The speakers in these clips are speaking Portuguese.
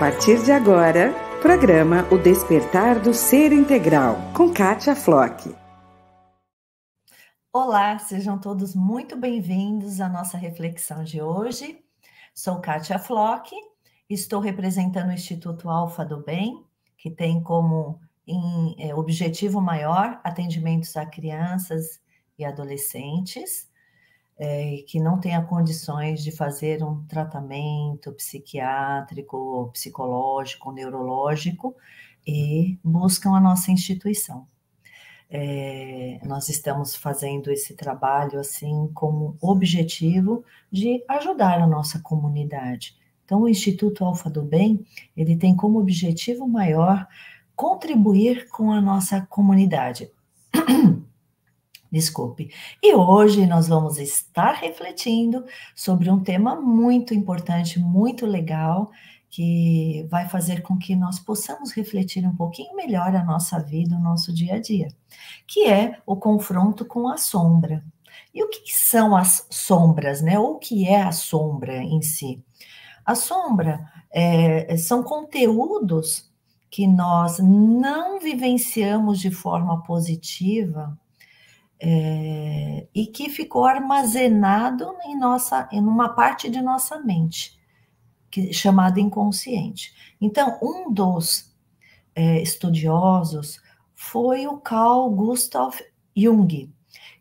partir de agora, programa O Despertar do Ser Integral, com Kátia Flock. Olá, sejam todos muito bem-vindos à nossa reflexão de hoje. Sou Kátia Flock, estou representando o Instituto Alfa do Bem, que tem como objetivo maior atendimentos a crianças e adolescentes, que não tenham condições de fazer um tratamento psiquiátrico, psicológico, neurológico, e buscam a nossa instituição. Nós estamos fazendo esse trabalho assim como objetivo de ajudar a nossa comunidade. Então, o Instituto Alfa do Bem, ele tem como objetivo maior contribuir com a nossa comunidade. Desculpe. E hoje nós vamos estar refletindo sobre um tema muito importante, muito legal, que vai fazer com que nós possamos refletir um pouquinho melhor a nossa vida, o nosso dia a dia, que é o confronto com a sombra. E o que são as sombras, né? Ou o que é a sombra em si? A sombra são conteúdos que nós não vivenciamos de forma positiva, e que ficou armazenado em uma parte de nossa mente, chamada inconsciente. Então, um dos estudiosos foi o Carl Gustav Jung,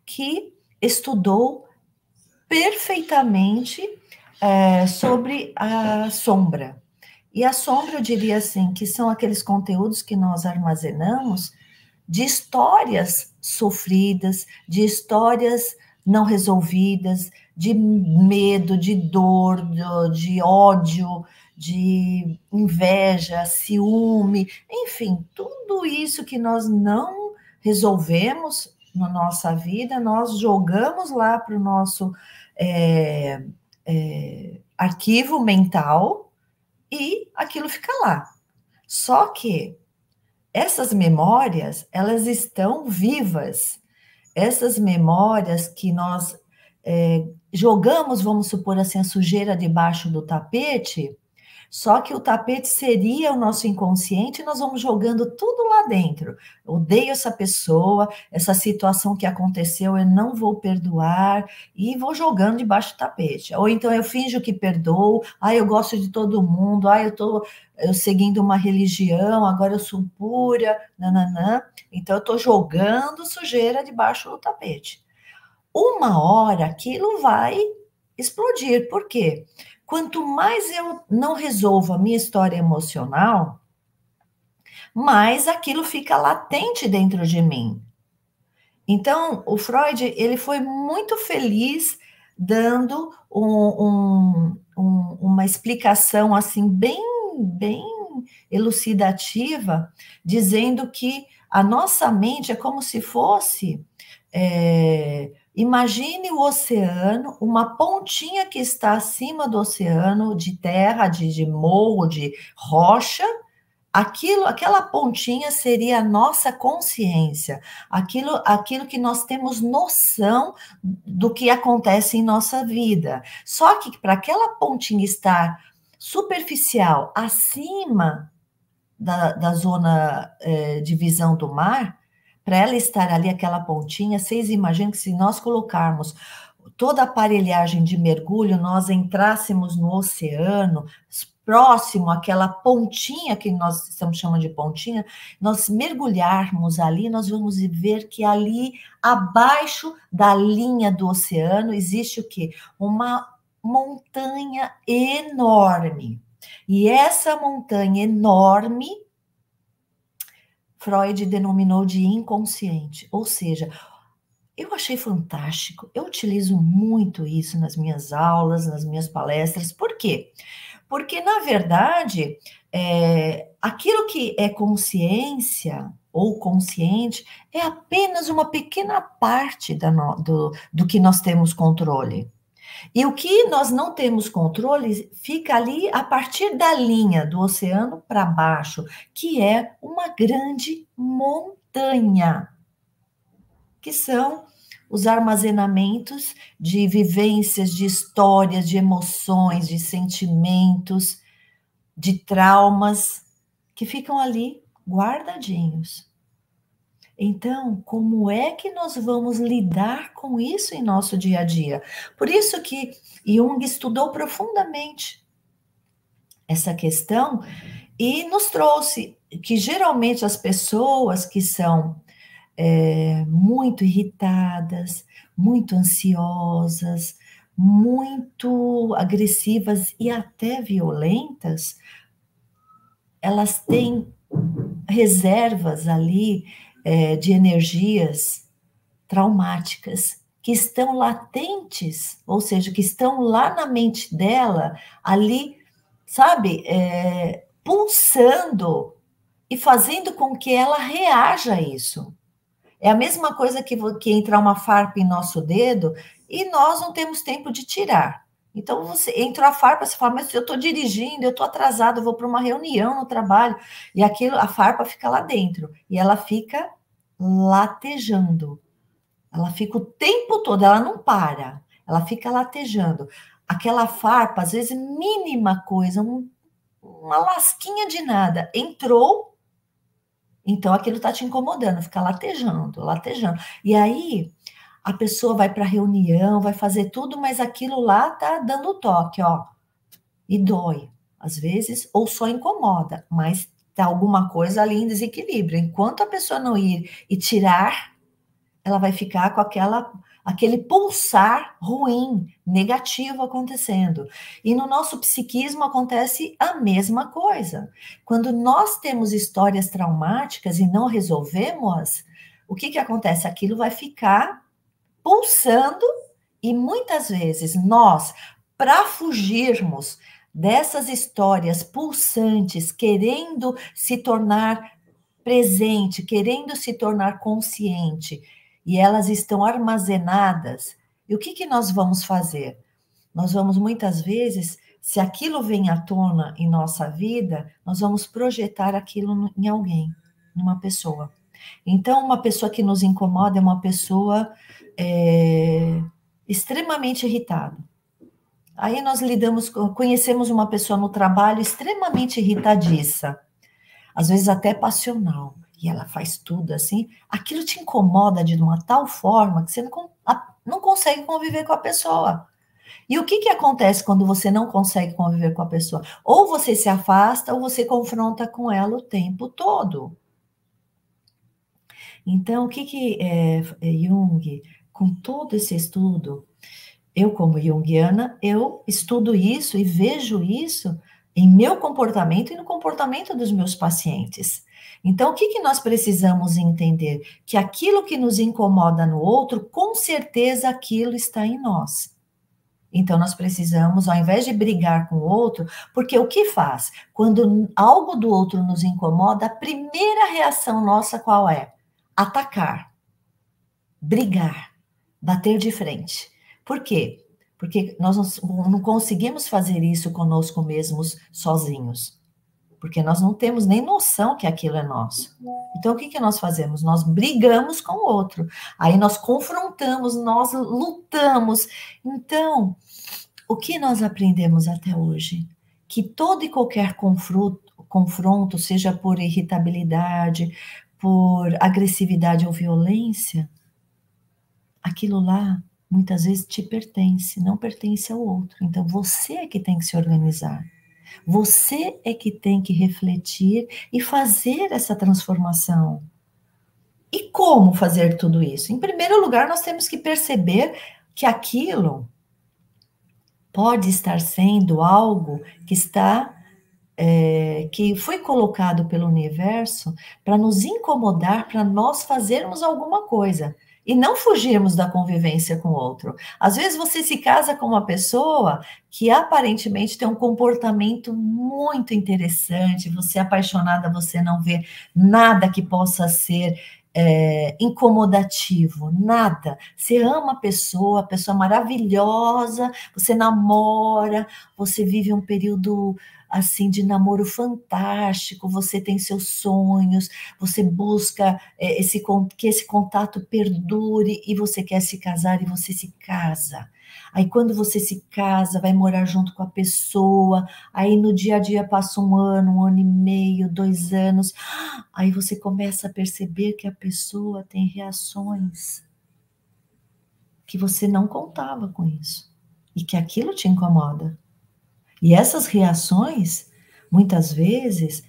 que estudou perfeitamente sobre a sombra. E a sombra, eu diria assim, que são aqueles conteúdos que nós armazenamos de histórias sofridas, de histórias não resolvidas, de medo, de dor, de ódio, de inveja, ciúme, enfim, tudo isso que nós não resolvemos na nossa vida, nós jogamos lá para o nosso arquivo mental e aquilo fica lá. Só que essas memórias, elas estão vivas. Essas memórias que nós jogamos, vamos supor assim, a sujeira debaixo do tapete, só que o tapete seria o nosso inconsciente e nós vamos jogando tudo lá dentro. Odeio essa pessoa, essa situação que aconteceu, eu não vou perdoar, e vou jogando debaixo do tapete. Ou então eu finjo que perdoo, eu gosto de todo mundo, eu seguindo uma religião, agora eu sou pura, nananã. Então eu estou jogando sujeira debaixo do tapete. Uma hora aquilo vai explodir. Por quê? Quanto mais eu não resolvo a minha história emocional, mais aquilo fica latente dentro de mim. Então, o Freud, ele foi muito feliz dando uma explicação assim bem elucidativa, dizendo que a nossa mente é como se fosse... imagine o oceano, uma pontinha que está acima do oceano, de terra, de morro, de rocha. Aquela pontinha seria a nossa consciência, aquilo que nós temos noção do que acontece em nossa vida. Só que para aquela pontinha estar superficial, acima da zona de visão do mar, para ela estar ali, aquela pontinha, vocês imaginam que se nós colocarmos toda a aparelhagem de mergulho, nós entrássemos no oceano, próximo àquela pontinha que nós estamos chamando de pontinha, nós mergulharmos ali, nós vamos ver que ali, abaixo da linha do oceano, existe o quê? Uma montanha enorme. E essa montanha enorme, Freud denominou de inconsciente, ou seja, eu achei fantástico, eu utilizo muito isso nas minhas aulas, nas minhas palestras. Por quê? Porque, na verdade, aquilo que é consciência ou consciente é apenas uma pequena parte do que nós temos controle. E o que nós não temos controle fica ali a partir da linha do oceano para baixo, que é uma grande montanha, que são os armazenamentos de vivências, de histórias, de emoções, de sentimentos, de traumas que ficam ali guardadinhos. Então, como é que nós vamos lidar com isso em nosso dia a dia? Por isso que Jung estudou profundamente essa questão e nos trouxe que geralmente as pessoas que são muito irritadas, muito ansiosas, muito agressivas e até violentas, elas têm reservas ali de energias traumáticas que estão latentes, ou seja, que estão lá na mente dela, ali, sabe, pulsando e fazendo com que ela reaja a isso. É a mesma coisa que entrar uma farpa em nosso dedo e nós não temos tempo de tirar. Então, você entra a farpa, você fala, mas eu estou dirigindo, eu estou atrasado, eu vou para uma reunião no trabalho, e aquilo, a farpa fica lá dentro, e ela fica latejando. Ela fica o tempo todo, ela não para, ela fica latejando. Aquela farpa, às vezes, mínima coisa, uma lasquinha de nada, entrou, então aquilo está te incomodando, fica latejando, latejando. E aí a pessoa vai para a reunião, vai fazer tudo, mas aquilo lá tá dando toque, ó, e dói, às vezes, ou só incomoda, mas tá alguma coisa ali em desequilíbrio. Enquanto a pessoa não ir e tirar, ela vai ficar com aquele pulsar ruim, negativo acontecendo. E no nosso psiquismo acontece a mesma coisa. Quando nós temos histórias traumáticas e não resolvemos, o que acontece? Aquilo vai ficar pulsando e muitas vezes nós, para fugirmos dessas histórias pulsantes, querendo se tornar presente, querendo se tornar consciente, e elas estão armazenadas, e o que nós vamos fazer? Nós vamos muitas vezes, se aquilo vem à tona em nossa vida, nós vamos projetar aquilo em alguém, numa pessoa. Então, uma pessoa que nos incomoda é uma pessoa extremamente irritada. Aí nós conhecemos uma pessoa no trabalho extremamente irritadiça, às vezes até passional, e ela faz tudo assim, aquilo te incomoda de uma tal forma que você não consegue conviver com a pessoa. E o que acontece quando você não consegue conviver com a pessoa? Ou você se afasta, ou você confronta com ela o tempo todo. Então, o que Jung, com todo esse estudo, eu como junguiana, eu estudo isso e vejo isso em meu comportamento e no comportamento dos meus pacientes. Então, o que nós precisamos entender? Que aquilo que nos incomoda no outro, com certeza aquilo está em nós. Então, nós precisamos, ao invés de brigar com o outro, porque o que faz? Quando algo do outro nos incomoda, a primeira reação nossa qual é? Atacar, brigar, bater de frente. Por quê? Porque nós não conseguimos fazer isso conosco mesmos sozinhos. Porque nós não temos nem noção que aquilo é nosso. Então, o que nós fazemos? Nós brigamos com o outro. Aí nós confrontamos, nós lutamos. Então, o que nós aprendemos até hoje? Que todo e qualquer confronto, seja por irritabilidade, por agressividade ou violência, aquilo lá muitas vezes te pertence, não pertence ao outro. Então, você é que tem que se organizar. Você é que tem que refletir e fazer essa transformação. E como fazer tudo isso? Em primeiro lugar, nós temos que perceber que aquilo pode estar sendo algo que que foi colocado pelo universo para nos incomodar, para nós fazermos alguma coisa e não fugirmos da convivência com o outro. Às vezes você se casa com uma pessoa que aparentemente tem um comportamento muito interessante, você é apaixonada, você não vê nada que possa ser incomodativo, nada. Você ama a pessoa maravilhosa, você namora, você vive um período assim de namoro fantástico, você tem seus sonhos, você busca que esse contato perdure e você quer se casar e você se casa. Aí quando você se casa, vai morar junto com a pessoa, aí no dia a dia passa 1 ano e meio, 2 anos, aí você começa a perceber que a pessoa tem reações que você não contava com isso e que aquilo te incomoda. E essas reações, muitas vezes,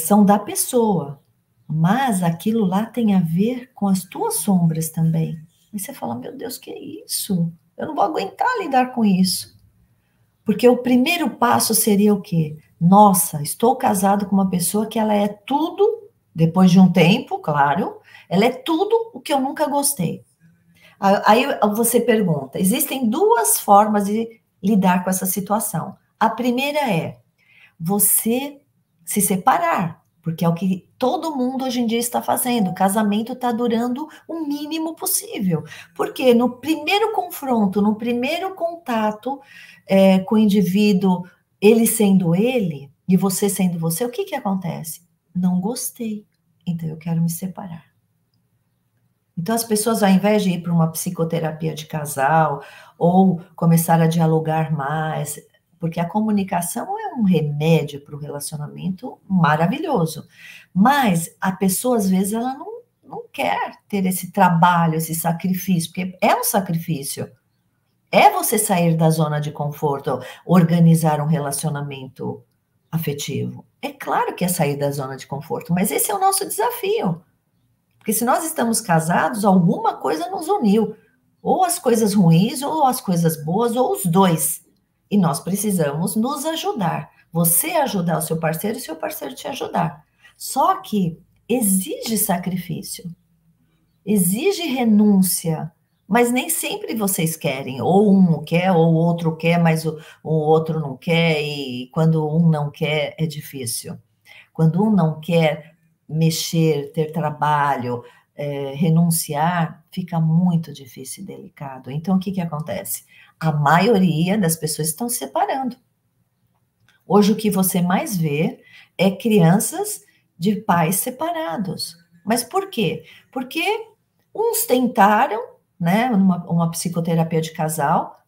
são da pessoa, mas aquilo lá tem a ver com as tuas sombras também. E você fala, meu Deus, que é isso? Eu não vou aguentar lidar com isso. Porque o primeiro passo seria o quê? Nossa, estou casado com uma pessoa que ela é tudo, depois de um tempo, claro, ela é tudo o que eu nunca gostei. Aí você pergunta, existem 2 formas de lidar com essa situação. A primeira é você se separar, porque é o que todo mundo hoje em dia está fazendo. O casamento está durando o mínimo possível. Porque no primeiro confronto, no primeiro contato com o indivíduo, ele sendo ele e você sendo você, o que acontece? Não gostei, então eu quero me separar. Então, as pessoas, ao invés de ir para uma psicoterapia de casal ou começar a dialogar mais, porque a comunicação é um remédio para o relacionamento maravilhoso, mas a pessoa, às vezes, ela não quer ter esse trabalho, esse sacrifício, porque é um sacrifício. É você sair da zona de conforto, organizar um relacionamento afetivo. É claro que é sair da zona de conforto, mas esse é o nosso desafio. Porque se nós estamos casados, alguma coisa nos uniu. Ou as coisas ruins, ou as coisas boas, ou os dois. E nós precisamos nos ajudar. Você ajudar o seu parceiro e o seu parceiro te ajudar. Só que exige sacrifício, exige renúncia, mas nem sempre vocês querem. Ou um quer, ou o outro quer, mas o outro não quer. E quando um não quer, é difícil. Quando um não quer mexer, ter trabalho, renunciar, fica muito difícil e delicado. Então, o que acontece? A maioria das pessoas estão se separando. Hoje, o que você mais vê é crianças de pais separados. Mas por quê? Porque uns tentaram, né, uma psicoterapia de casal,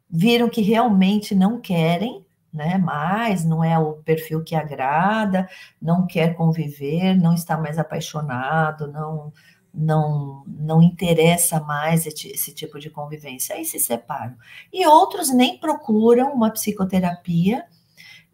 viram que realmente não querem, né? Mas não é o perfil que agrada, não quer conviver, não está mais apaixonado, não interessa mais esse tipo de convivência, aí se separam. E outros nem procuram uma psicoterapia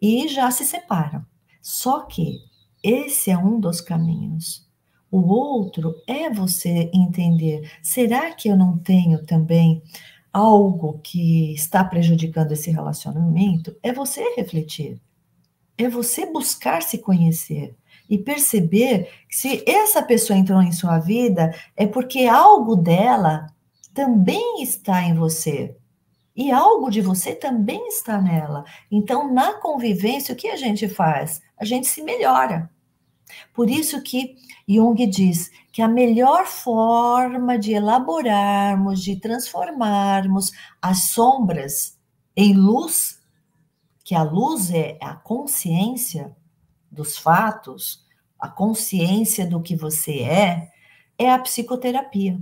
e já se separam. Só que esse é um dos caminhos. O outro é você entender, será que eu não tenho também algo que está prejudicando esse relacionamento? É você refletir, é você buscar se conhecer e perceber que se essa pessoa entrou em sua vida é porque algo dela também está em você e algo de você também está nela. Então, na convivência, o que a gente faz? A gente se melhora. Por isso que Jung diz que a melhor forma de elaborarmos, de transformarmos as sombras em luz, que a luz é a consciência dos fatos, a consciência do que você é a psicoterapia,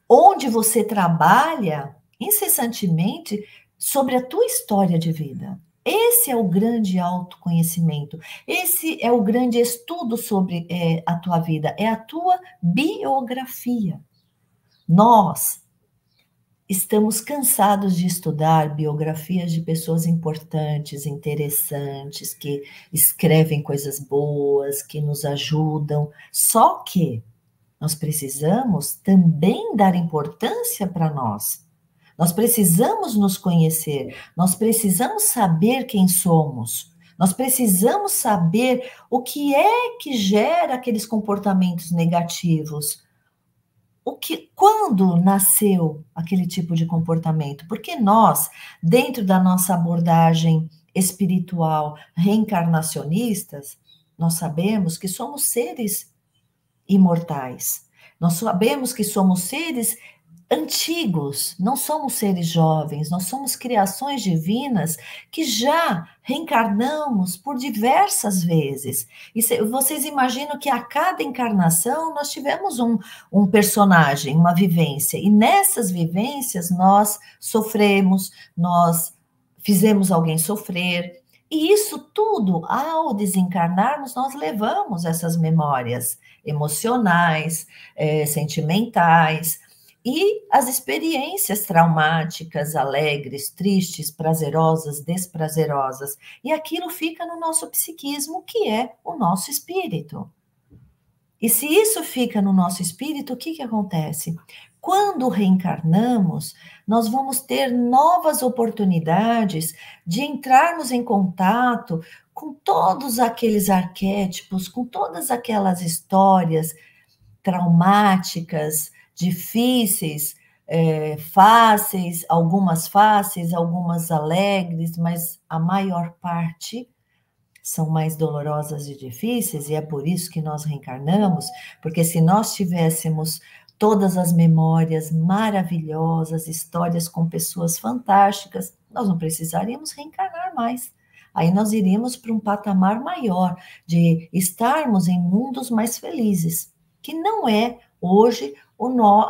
onde você trabalha incessantemente sobre a tua história de vida. Esse é o grande autoconhecimento, esse é o grande estudo sobre a tua vida, é a tua biografia. Nós estamos cansados de estudar biografias de pessoas importantes, interessantes, que escrevem coisas boas, que nos ajudam, só que nós precisamos também dar importância para nós. Nós precisamos nos conhecer, nós precisamos saber quem somos, nós precisamos saber o que é que gera aqueles comportamentos negativos. Quando nasceu aquele tipo de comportamento? Porque nós, dentro da nossa abordagem espiritual reencarnacionistas, nós sabemos que somos seres imortais. Nós sabemos que somos seres antigos, não somos seres jovens, nós somos criações divinas que já reencarnamos por diversas vezes. E vocês imaginam que a cada encarnação nós tivemos um personagem, uma vivência, e nessas vivências nós sofremos, nós fizemos alguém sofrer. E isso tudo, ao desencarnarmos, nós levamos essas memórias emocionais, sentimentais, e as experiências traumáticas, alegres, tristes, prazerosas, desprazerosas. E aquilo fica no nosso psiquismo, que é o nosso espírito. E se isso fica no nosso espírito, o que acontece? Quando reencarnamos, nós vamos ter novas oportunidades de entrarmos em contato com todos aqueles arquétipos, com todas aquelas histórias traumáticas, difíceis, fáceis, algumas alegres, mas a maior parte são mais dolorosas e difíceis, e é por isso que nós reencarnamos, porque se nós tivéssemos todas as memórias maravilhosas, histórias com pessoas fantásticas, nós não precisaríamos reencarnar mais. Aí nós iríamos para um patamar maior de estarmos em mundos mais felizes, que não é hoje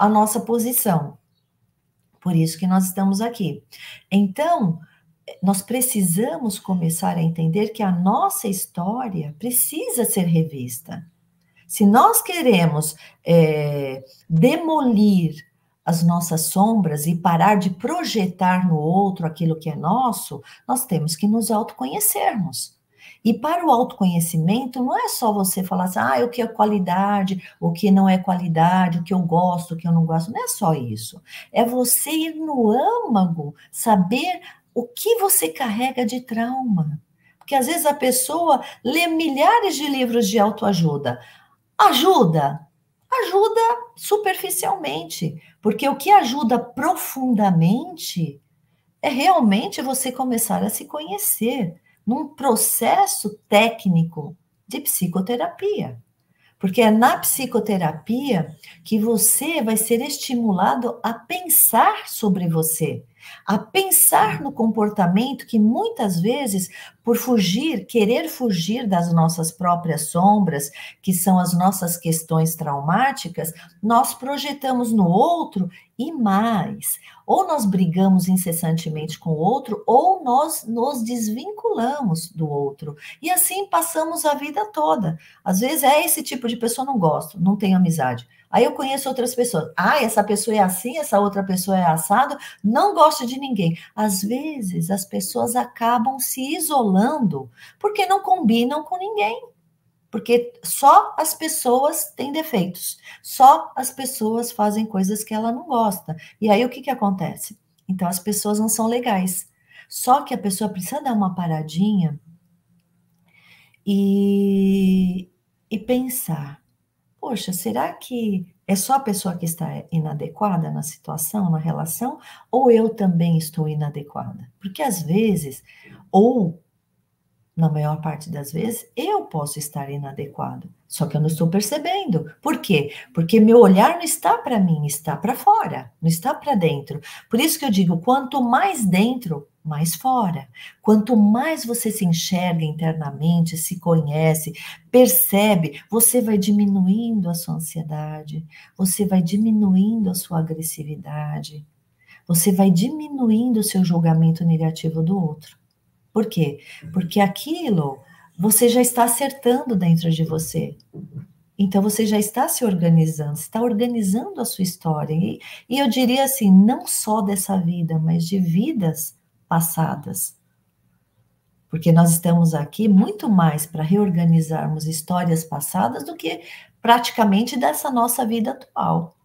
a nossa posição. Por isso que nós estamos aqui. Então, nós precisamos começar a entender que a nossa história precisa ser revista. Se nós queremos demolir as nossas sombras e parar de projetar no outro aquilo que é nosso, nós temos que nos autoconhecermos. E para o autoconhecimento, não é só você falar assim, o que é qualidade, o que não é qualidade, o que eu gosto, o que eu não gosto. Não é só isso. É você ir no âmago, saber o que você carrega de trauma. Porque às vezes a pessoa lê milhares de livros de autoajuda. Ajuda superficialmente, porque o que ajuda profundamente é realmente você começar a se conhecer num processo técnico de psicoterapia. Porque é na psicoterapia que você vai ser estimulado a pensar sobre você, a pensar no comportamento que muitas vezes, por querer fugir das nossas próprias sombras, que são as nossas questões traumáticas, nós projetamos no outro e mais. Ou nós brigamos incessantemente com o outro, ou nós nos desvinculamos do outro. E assim passamos a vida toda. Às vezes esse tipo de pessoa não gosto, não tenho amizade. Aí eu conheço outras pessoas. Essa pessoa é assim, essa outra pessoa é assado, não gosto de ninguém. Às vezes as pessoas acabam se isolando porque não combinam com ninguém. Porque só as pessoas têm defeitos, só as pessoas fazem coisas que ela não gosta. E aí o que acontece? Então as pessoas não são legais. Só que a pessoa precisa dar uma paradinha e pensar: poxa, será que é só a pessoa que está inadequada na situação, na relação, ou eu também estou inadequada? Porque às vezes, ou na maior parte das vezes, eu posso estar inadequado, só que eu não estou percebendo. Por quê? Porque meu olhar não está para mim, está para fora, não está para dentro. Por isso que eu digo, quanto mais dentro, mais fora. Quanto mais você se enxerga internamente, se conhece, percebe, você vai diminuindo a sua ansiedade, você vai diminuindo a sua agressividade, você vai diminuindo o seu julgamento negativo do outro. Por quê? Porque aquilo você já está acertando dentro de você. Então você já está se organizando, está organizando a sua história. E eu diria assim, não só dessa vida, mas de vidas passadas. Porque nós estamos aqui muito mais para reorganizarmos histórias passadas do que praticamente dessa nossa vida atual.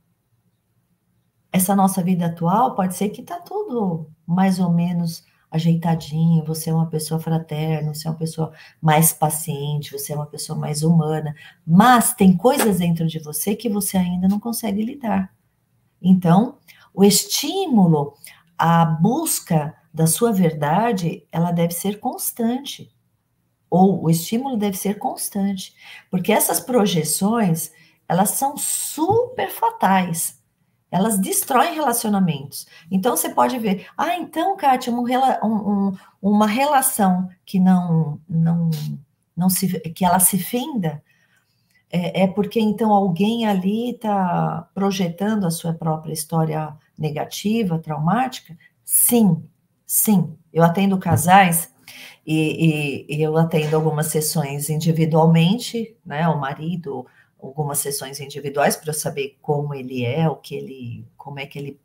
Essa nossa vida atual pode ser que está tudo mais ou menos ajeitadinho, você é uma pessoa fraterna, você é uma pessoa mais paciente, você é uma pessoa mais humana, mas tem coisas dentro de você que você ainda não consegue lidar. Então, o estímulo, a busca da sua verdade, ela deve ser constante, ou o estímulo deve ser constante, porque essas projeções, elas são super fatais. Elas destroem relacionamentos. Então, você pode ver, então, Kátia, uma relação que que ela se finda, é porque, então, alguém ali está projetando a sua própria história negativa, traumática? Sim, sim. Eu atendo casais e eu atendo algumas sessões individualmente, né? O marido, algumas sessões individuais para eu saber como ele é, como é que ele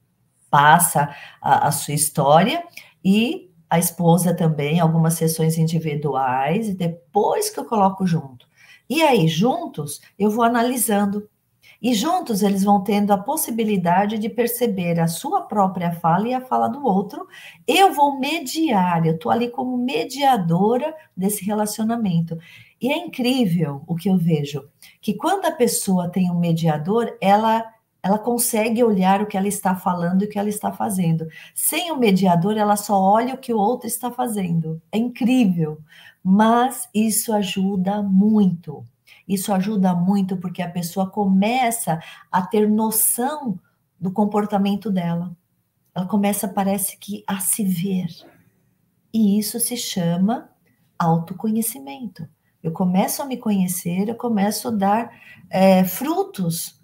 passa a sua história, e a esposa também, algumas sessões individuais, e depois que eu coloco junto. E aí, juntos, eu vou analisando. E juntos eles vão tendo a possibilidade de perceber a sua própria fala e a fala do outro. Eu vou mediar, eu estou ali como mediadora desse relacionamento. E é incrível o que eu vejo, que quando a pessoa tem um mediador, ela consegue olhar o que ela está falando e o que ela está fazendo. Sem o mediador, ela só olha o que o outro está fazendo. É incrível, mas isso ajuda muito. Isso ajuda muito porque a pessoa começa a ter noção do comportamento dela. Ela começa, parece que, a se ver. E isso se chama autoconhecimento. Eu começo a me conhecer, eu começo a dar frutos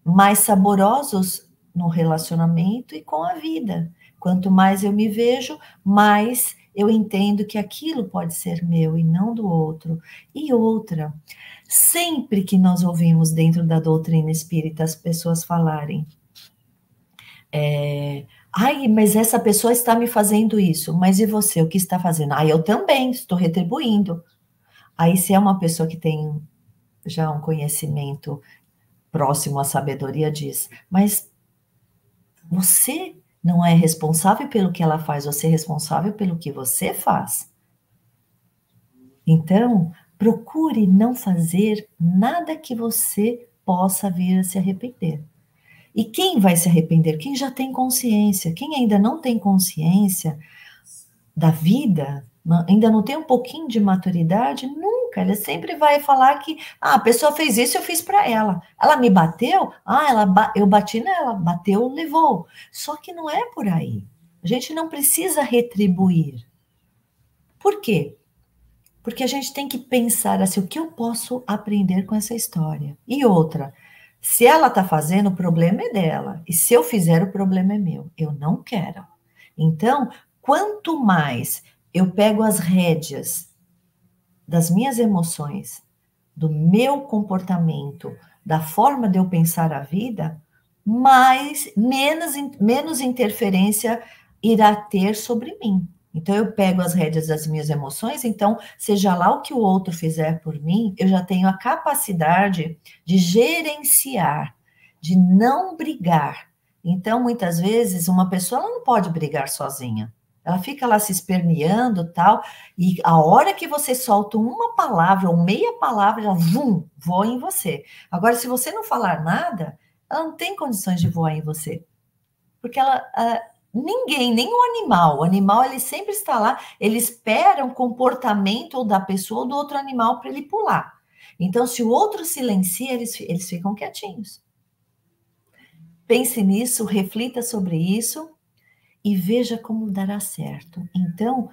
mais saborosos no relacionamento e com a vida. Quanto mais eu me vejo, mais eu entendo que aquilo pode ser meu e não do outro. E outra, sempre que nós ouvimos dentro da doutrina espírita as pessoas falarem, mas essa pessoa está me fazendo isso, mas e você, o que está fazendo? Eu também estou retribuindo. Aí, se é uma pessoa que tem já um conhecimento próximo à sabedoria, diz, mas você não é responsável pelo que ela faz, você é responsável pelo que você faz. Então, procure não fazer nada que você possa vir a se arrepender. E quem vai se arrepender? Quem já tem consciência. Quem ainda não tem consciência da vida, ainda não tem um pouquinho de maturidade, nunca. Ele sempre vai falar que a pessoa fez isso, eu fiz para ela. Ela me bateu? Eu bati nela. Bateu, levou. Só que não é por aí. A gente não precisa retribuir. Por quê? Porque a gente tem que pensar assim, o que eu posso aprender com essa história? E outra, se ela está fazendo, o problema é dela. E se eu fizer, o problema é meu. Eu não quero. Então, quanto mais eu pego as rédeas das minhas emoções, do meu comportamento, da forma de eu pensar a vida, menos interferência irá ter sobre mim. Então, eu pego as rédeas das minhas emoções, então, seja lá o que o outro fizer por mim, eu já tenho a capacidade de gerenciar, de não brigar. Então, muitas vezes, uma pessoa ela não pode brigar sozinha. Ela fica lá se esperneando, tal, e a hora que você solta uma palavra ou meia palavra, ela voa em você. Agora, se você não falar nada, ela não tem condições de voar em você. Porque ninguém, nem o animal ele sempre está lá, ele espera um comportamento ou da pessoa ou do outro animal para ele pular. Então, se o outro silencia, eles ficam quietinhos. Pense nisso, reflita sobre isso e veja como dará certo. Então,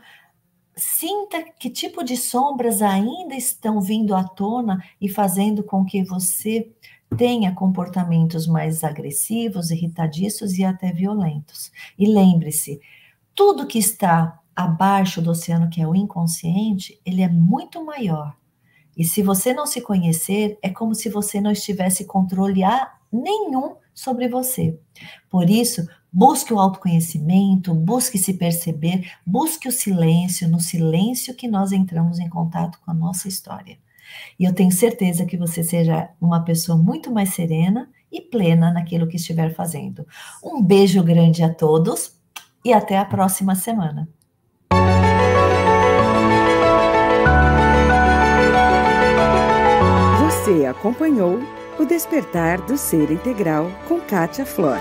sinta que tipo de sombras ainda estão vindo à tona e fazendo com que você tenha comportamentos mais agressivos, irritadiços e até violentos. E lembre-se, tudo que está abaixo do oceano, que é o inconsciente, ele é muito maior. E se você não se conhecer, é como se você não estivesse controle nenhum sobre você. Por isso, busque o autoconhecimento, busque se perceber, busque o silêncio, no silêncio que nós entramos em contato com a nossa história. E eu tenho certeza que você seja uma pessoa muito mais serena e plena naquilo que estiver fazendo. Um beijo grande a todos e até a próxima semana. Você acompanhou o Despertar do Ser Integral com Kátia Flor.